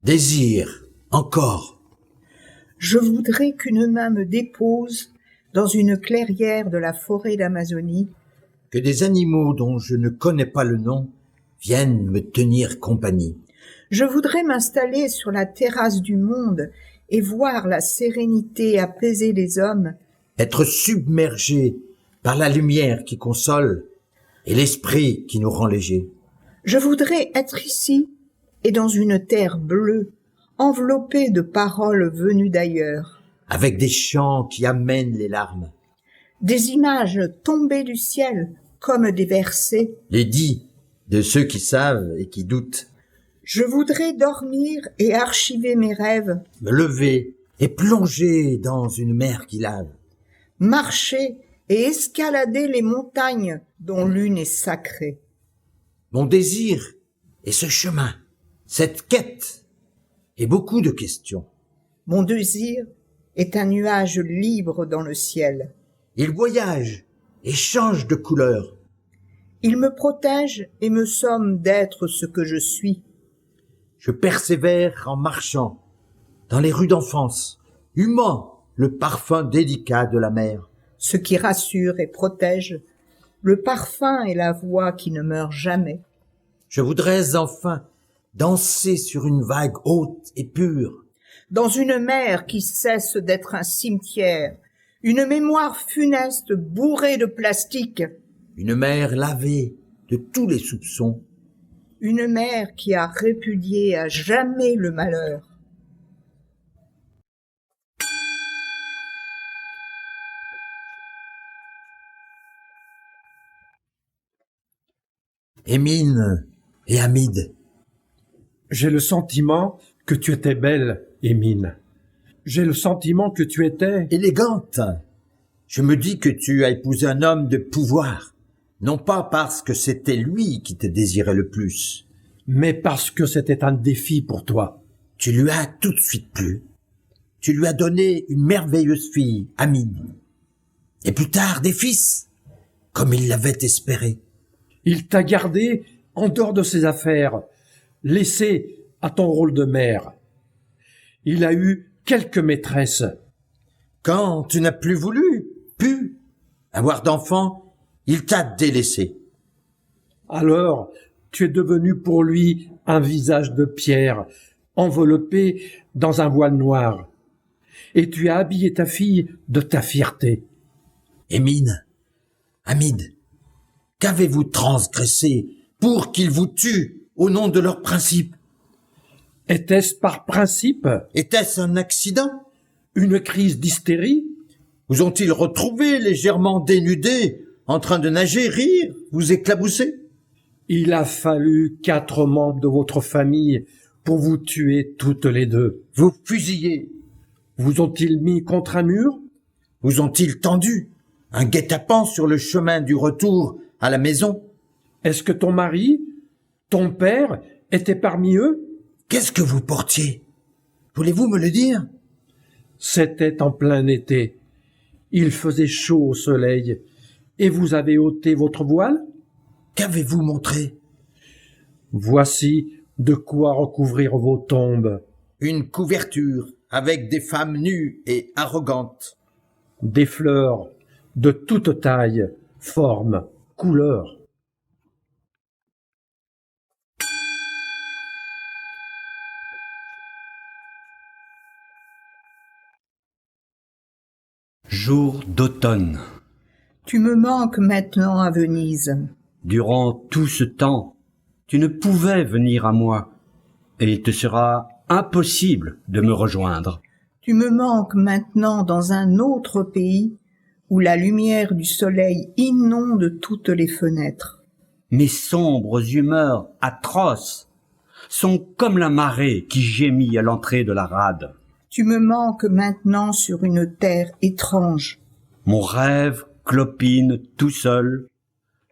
Désir, encore. Je voudrais qu'une main me dépose dans une clairière de la forêt d'Amazonie. Que des animaux dont je ne connais pas le nom viennent me tenir compagnie. Je voudrais m'installer sur la terrasse du monde et voir la sérénité apaiser les hommes. Être submergé par la lumière qui console et l'esprit qui nous rend légers. Je voudrais être ici et dans une terre bleue, enveloppée de paroles venues d'ailleurs. Avec des chants qui amènent les larmes. Des images tombées du ciel comme des versets. Les dits de ceux qui savent et qui doutent. Je voudrais dormir et archiver mes rêves. Me lever et plonger dans une mer qui lave. Marcher et escalader les montagnes dont l'une est sacrée. Mon désir est ce chemin, cette quête et beaucoup de questions. Mon désir est un nuage libre dans le ciel. Il voyage et change de couleur. Il me protège et me somme d'être ce que je suis. Je persévère en marchant dans les rues d'enfance, humant le parfum délicat de la mer. Ce qui rassure et protège, le parfum et la voix qui ne meurent jamais. Je voudrais enfin danser sur une vague haute et pure. Dans une mer qui cesse d'être un cimetière, une mémoire funeste bourrée de plastique. Une mer lavée de tous les soupçons. Une mer qui a répudié à jamais le malheur. Émine et Hamid. J'ai le sentiment que tu étais belle, Émine. J'ai le sentiment que tu étais... Élégante. Je me dis que tu as épousé un homme de pouvoir. Non pas parce que c'était lui qui te désirait le plus. Mais parce que c'était un défi pour toi. Tu lui as tout de suite plu. Tu lui as donné une merveilleuse fille, Amine. Et plus tard, des fils, comme il l'avait espéré. Il t'a gardé en dehors de ses affaires, laissé à ton rôle de mère. Il a eu quelques maîtresses. Quand tu n'as plus pu avoir d'enfants, il t'a délaissé. Alors, tu es devenu pour lui un visage de pierre, enveloppé dans un voile noir. Et tu as habillé ta fille de ta fierté. Émine, Hamid, qu'avez-vous transgressé pour qu'ils vous tuent au nom de leurs principes? Était-ce par principe? Était-ce un accident? Une crise d'hystérie? Vous ont-ils retrouvé légèrement dénudés, en train de nager, rire, vous éclabousser? Il a fallu 4 membres de votre famille pour vous tuer toutes les deux. Vous fusillez. Vous ont-ils mis contre un mur? Vous ont-ils tendu un guet-apens sur le chemin du retour à la maison? Est-ce que ton mari, ton père, était parmi eux? Qu'est-ce que vous portiez? Voulez-vous me le dire? C'était en plein été. Il faisait chaud au soleil. Et vous avez ôté votre voile? Qu'avez-vous montré? Voici de quoi recouvrir vos tombes. Une couverture avec des femmes nues et arrogantes. Des fleurs de toute taille, forme, couleur. Jour d'automne. Tu me manques maintenant à Venise. Durant tout ce temps, tu ne pouvais venir à moi, et il te sera impossible de me rejoindre. Tu me manques maintenant dans un autre pays où la lumière du soleil inonde toutes les fenêtres. Mes sombres humeurs atroces sont comme la marée qui gémit à l'entrée de la rade. Tu me manques maintenant sur une terre étrange. Mon rêve clopine tout seul,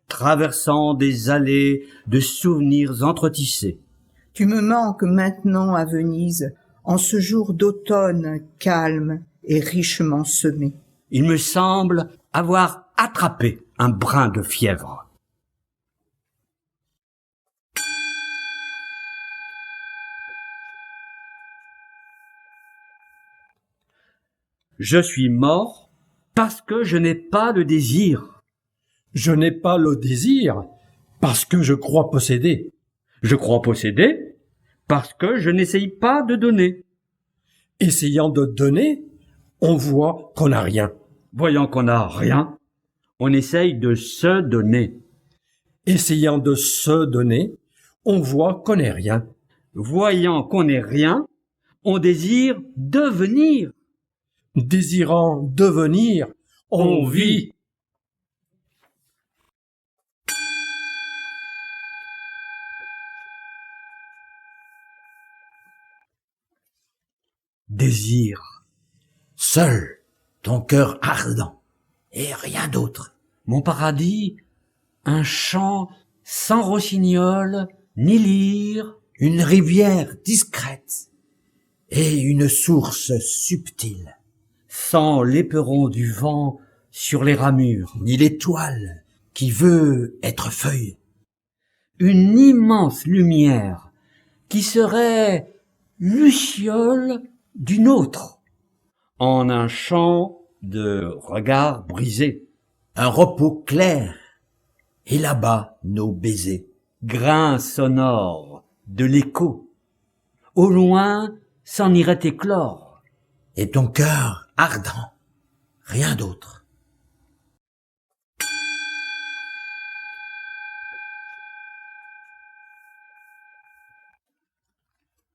traversant des allées de souvenirs entretissés. Tu me manques maintenant à Venise, en ce jour d'automne calme et richement semé. Il me semble avoir attrapé un brin de fièvre. Je suis mort parce que je n'ai pas le désir. Je n'ai pas le désir parce que je crois posséder. Je crois posséder parce que je n'essaye pas de donner. Essayant de donner, on voit qu'on n'a rien. Voyant qu'on n'a rien, on essaye de se donner. Essayant de se donner, on voit qu'on n'est rien. Voyant qu'on n'est rien, on désire devenir. Désirant devenir, on vit. Désir. Seul ton cœur ardent et rien d'autre. Mon paradis, un chant sans rossignol ni lyre. Une rivière discrète et une source subtile. Sans l'éperon du vent sur les ramures. Ni l'étoile qui veut être feuille. Une immense lumière qui serait luciole d'une autre, en un champ de regards brisés. Un repos clair et là-bas nos baisers. Grains sonores de l'écho. Au loin s'en irait éclore. Et ton cœur ardent, rien d'autre.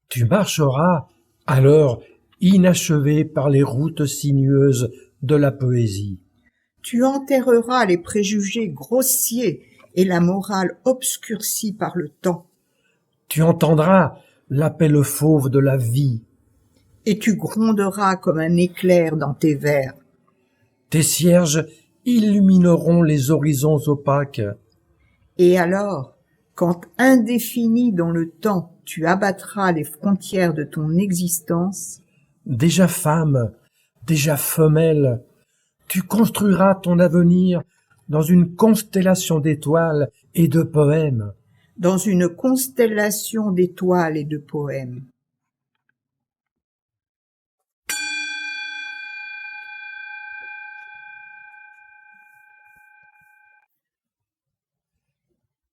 Tu marcheras alors inachevé par les routes sinueuses de la poésie. Tu enterreras les préjugés grossiers et la morale obscurcie par le temps. Tu entendras l'appel fauve de la vie. Et tu gronderas comme un éclair dans tes vers. Tes cierges illumineront les horizons opaques. Et alors, quand indéfini dans le temps, tu abattras les frontières de ton existence, Déjà femme, déjà femelle, tu construiras ton avenir dans une constellation d'étoiles et de poèmes. dans une constellation d'étoiles et de poèmes.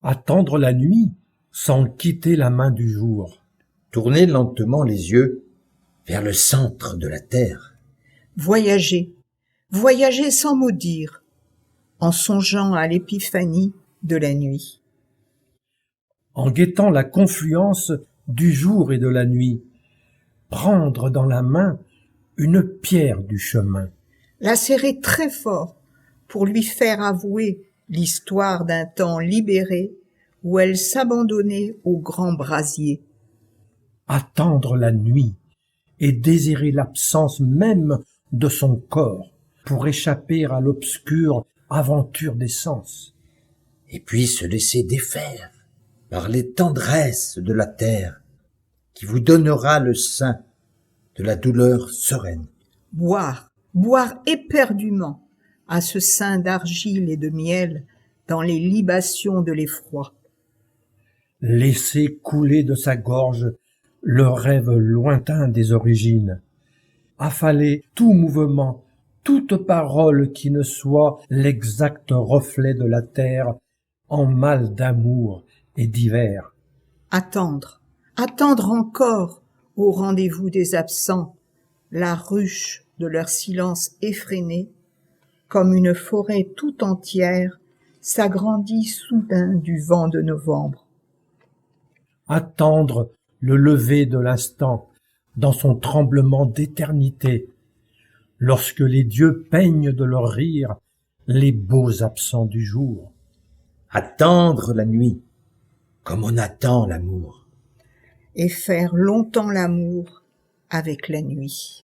Attendre la nuit sans quitter la main du jour. Tournez lentement les yeux vers le centre de la terre. Voyager, voyager sans mot dire, en songeant à l'épiphanie de la nuit. En guettant la confluence du jour et de la nuit, prendre dans la main une pierre du chemin. La serrer très fort pour lui faire avouer l'histoire d'un temps libéré où elle s'abandonnait au grand brasier. Attendre la nuit et désirer l'absence même de son corps pour échapper à l'obscure aventure des sens. Et puis se laisser défaire par les tendresses de la terre qui vous donnera le sein de la douleur sereine. Boire, boire éperdument à ce sein d'argile et de miel dans les libations de l'effroi. Laisser couler de sa gorge le rêve lointain des origines. Affaler tout mouvement, toute parole qui ne soit l'exact reflet de la terre en mal d'amour et d'hiver. Attendre, attendre encore au rendez-vous des absents, la ruche de leur silence effréné, comme une forêt tout entière s'agrandit soudain du vent de novembre. Attendre le lever de l'instant dans son tremblement d'éternité, lorsque les dieux peignent de leur rire les beaux absents du jour. Attendre la nuit comme on attend l'amour. Et faire longtemps l'amour avec la nuit.